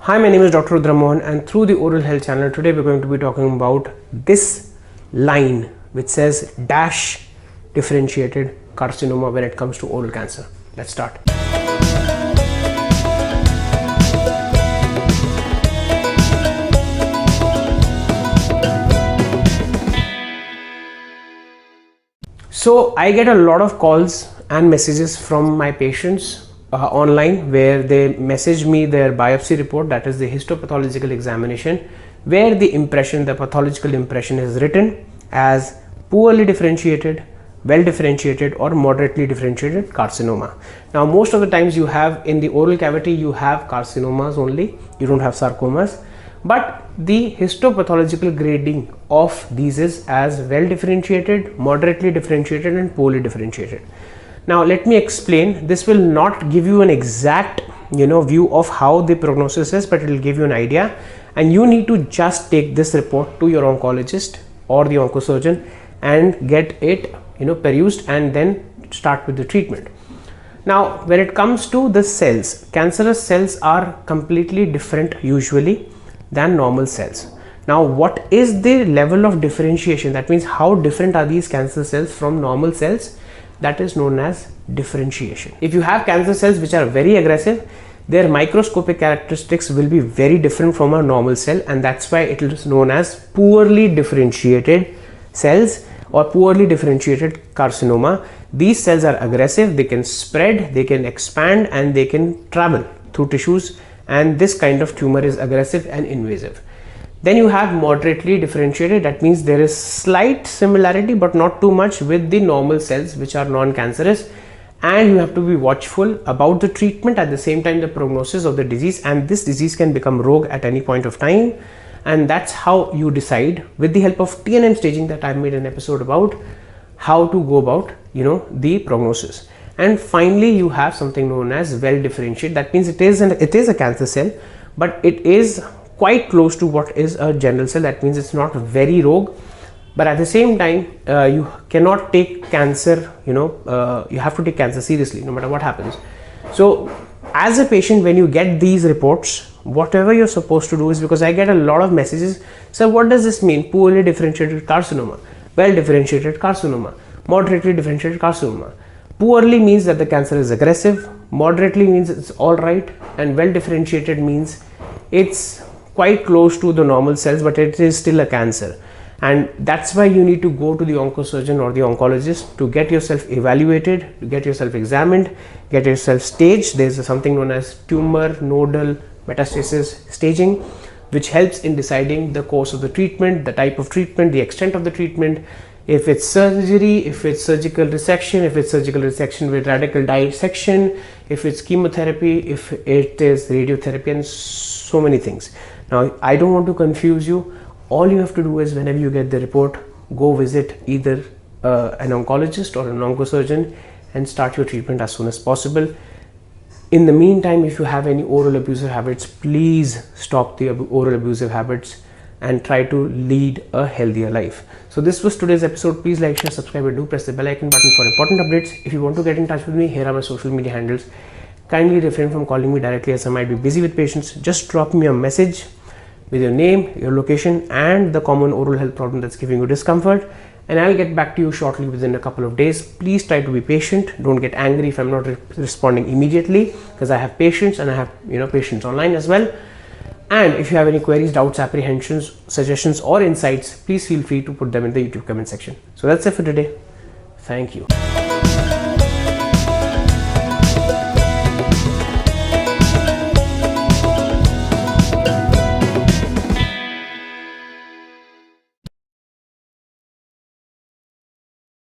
Hi, my name is Dr. Rudra Mohan, and through the Oral Health channel today we're going to be talking about this line which says dash differentiated carcinoma when it comes to oral cancer. Let's start. So I get a lot of calls and messages from my patients online where they message me their biopsy report, that is the histopathological examination, where the pathological impression is written as poorly differentiated, well differentiated or moderately differentiated carcinoma. Now most of the times you have in the oral cavity you have carcinomas only, you don't have sarcomas, but the histopathological grading of these is as well differentiated, moderately differentiated and poorly differentiated. Now let me explain. This will not give you an exact view of how the prognosis is, but it will give you an idea, and you need to just take this report to your oncologist or the oncosurgeon and get it perused and then start with the treatment. Now when it comes to the cells, cancerous cells are completely different usually than normal cells. Now what is the level of differentiation? That means how different are these cancer cells from normal cells? That is known as differentiation. If you have cancer cells which are very aggressive, their microscopic characteristics will be very different from a normal cell, and that's why it is known as poorly differentiated cells or poorly differentiated carcinoma. These cells are aggressive, they can spread, they can expand and they can travel through tissues, and this kind of tumor is aggressive and invasive. Then you have moderately differentiated, that means there is slight similarity but not too much with the normal cells which are non-cancerous, and you have to be watchful about the treatment, at the same time the prognosis of the disease, and this disease can become rogue at any point of time, and that's how you decide with the help of TNM staging that I've made an episode about how to go about the prognosis. And finally you have something known as well differentiated, that means it is a cancer cell but it is quite close to what is a general cell. That means it's not very rogue, but at the same time you cannot take cancer, you have to take cancer seriously no matter what happens. So as a patient, when you get these reports, whatever you're supposed to do is, because I get a lot of messages, so what does this mean? Poorly differentiated carcinoma, well differentiated carcinoma, moderately differentiated carcinoma. Poorly means that the cancer is aggressive, moderately means it's all right, and well differentiated means it's quite close to the normal cells but it is still a cancer. And that's why you need to go to the oncosurgeon or the oncologist to get yourself evaluated, to get yourself examined, get yourself staged. There's something known as tumor nodal metastasis staging, which helps in deciding the course of the treatment, the type of treatment, the extent of the treatment, if it's surgery, if it's surgical resection, if it's surgical resection with radical dissection, if it's chemotherapy, if it is radiotherapy, and so many things. Now I don't want to confuse you. All you have to do is, whenever you get the report, go visit either an oncologist or an oncosurgeon and start your treatment as soon as possible. In the meantime, if you have any oral abusive habits, please stop the oral abusive habits and try to lead a healthier life. So this was today's episode. Please like, share, subscribe and do press the bell icon button for important updates. If you want to get in touch with me, here are my social media handles. Kindly refrain from calling me directly as I might be busy with patients. Just drop me a message with your name, your location and the common oral health problem that's giving you discomfort, and I'll get back to you shortly within a couple of days. Please try to be patient. Don't get angry if I'm not responding immediately, because I have patients and I have patients online as well. And if you have any queries, doubts, apprehensions, suggestions or insights, please feel free to put them in the YouTube comment section. So that's it for today. Thank you.